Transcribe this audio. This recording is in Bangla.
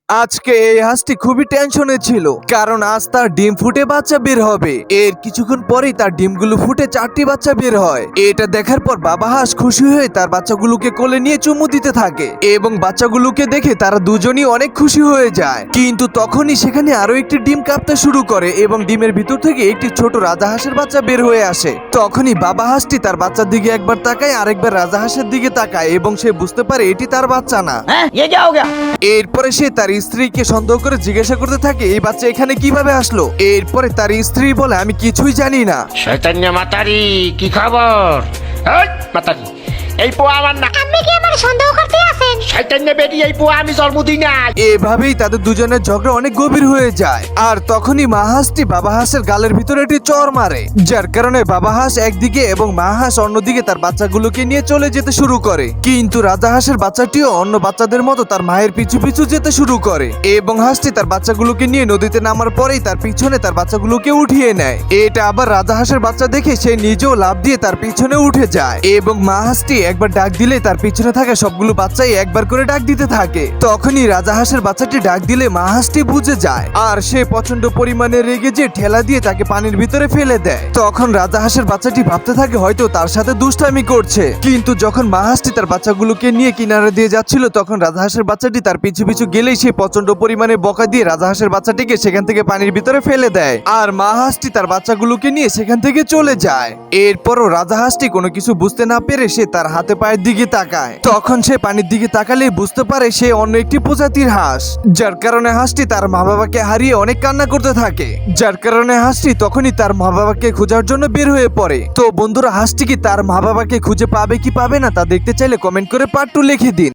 আজকে এই হাঁসটি খুবই টেনশনে ছিল, কারণ আজ তার ডিম ফুটে বাচ্চা বের হবে। এর কিছুক্ষণ পরেই তার ডিমগুলো ফুটে 4টি বাচ্চা বের হয়। এটা দেখার পর বাবা হাঁস খুশি হয়ে তার বাচ্চাগুলোকে কোলে নিয়ে চুমু দিতে থাকে এবং বাচ্চাগুলোকে দেখে তারা দুজনই অনেক খুশি হয়ে যায়। কিন্তু তখনই সেখানে আরো একটি ডিম কাঁপতে শুরু করে এবং ডিমের ভিতর থেকে একটি ছোট রাজা হাঁসের বাচ্চা বের হয়ে আসে। তখনই বাবা হাঁসটি তার বাচ্চার দিকে একবার তাকায়, আরেকবার রাজা হাঁসের দিকে তাকায় এবং সে বুঝতে পারে এটি তার বাচ্চা না। ये क्या हो गया? এরপরে সে তার স্ত্রীকে সন্দেহ করে জিজ্ঞাসা করতে থাকে এই বাচ্চা এখানে কিভাবে আসলো। এরপরে তার স্ত্রী বলে আমি কিছুই জানি না। শয়তান্য মাতারি, কি খবর? এই মাতারি, এই পোয়া আমার না। আপনি কি আমার সন্দেহ করতে আছেন? শয়তান্য বেটি, এই পোয়া আমি জন্ম দিই না। এভাবেই তাদের দুজনের ঝগড়া অনেক গভীর হয়ে যায়। আর তখনই মা হাঁসটি বাবা হাঁসের গালের ভিতরে একটি চর মারে, যার কারণে বাবা হাঁস একদিকে এবং মা হাঁস অন্যদিকে তার বাচ্চাগুলোকে নিয়ে চলে যেতে শুরু করে। কিন্তু রাজা হাঁসের বাচ্চাটিও অন্য বাচ্চাদের মতো তার মায়ের পিছু পিছু যেতে শুরু করে এবং হাঁসটি তার বাচ্চাগুলোকে নিয়ে নদীতে নামার পরেই তার পিছনে তার বাচ্চাগুলোকে উঠিয়ে নেয়। এটা আবার রাজা হাঁসের বাচ্চা দেখে সে নিজেও লাফ দিয়ে তার পিছনে উঠে যায় এবং মা হাঁসটি একবার ডাক দিলে তার পিছনে থাকা সবগুলো বাচ্চাই একবার করে ডাক দিতে থাকে। তখনই রাজা হাঁসের বাচ্চাটি ডাক দিলে মা হাঁসটি বুঝে যায় আর সে প্রচন্ড পরিমাণে রেগে যে ঠেলা দিয়ে তাকে পানির ভিতরে ফেলে দেয়। তখন রাজা হাঁসের বাচ্চাটি ভাবতে থাকে হয়তো তার সাথে দুষ্টামি করছে, কিন্তু যখন মা হাঁসটি তার বাচ্চাগুলোকে নিয়ে কিনারে দিয়ে যাচ্ছিল তখন রাজা হাঁসের বাচ্চাটি তার পিছু পিছু গেলেই সে প্রচন্ড পরিমাণে বকা দিয়ে রাজা হাঁসের বাচ্চাটিকে সেখান থেকে পানির ভিতরে ফেলে দেয় আর মা হাঁসটি তার বাচ্চাগুলোকে নিয়ে সেখান থেকে চলে যায়। এরপরও রাজা হাঁসটি কোনো কিছু বুঝতে না পেরে সে তার হাতে পায়ের দিকে তাকায়। তখন সে পানির দিকে তাকালেই বুঝতে পারে সে অন্য একটি প্রজাতির হাঁস, যার কারণে হাঁসটি তার মা বাবাকে হারিয়ে অনেক কান্না করতে থাকে। যার কারণে হাঁসটি তখনই তার মা বাবাকে খোঁজার জন্য বের হয়ে পড়ে। তো বন্ধুরা, হাঁসটি কি তার মা বাবাকে খুঁজে পাবে কি পাবে না তা দেখতে চাইলে কমেন্ট করে পার্ট 2 লিখে দিন।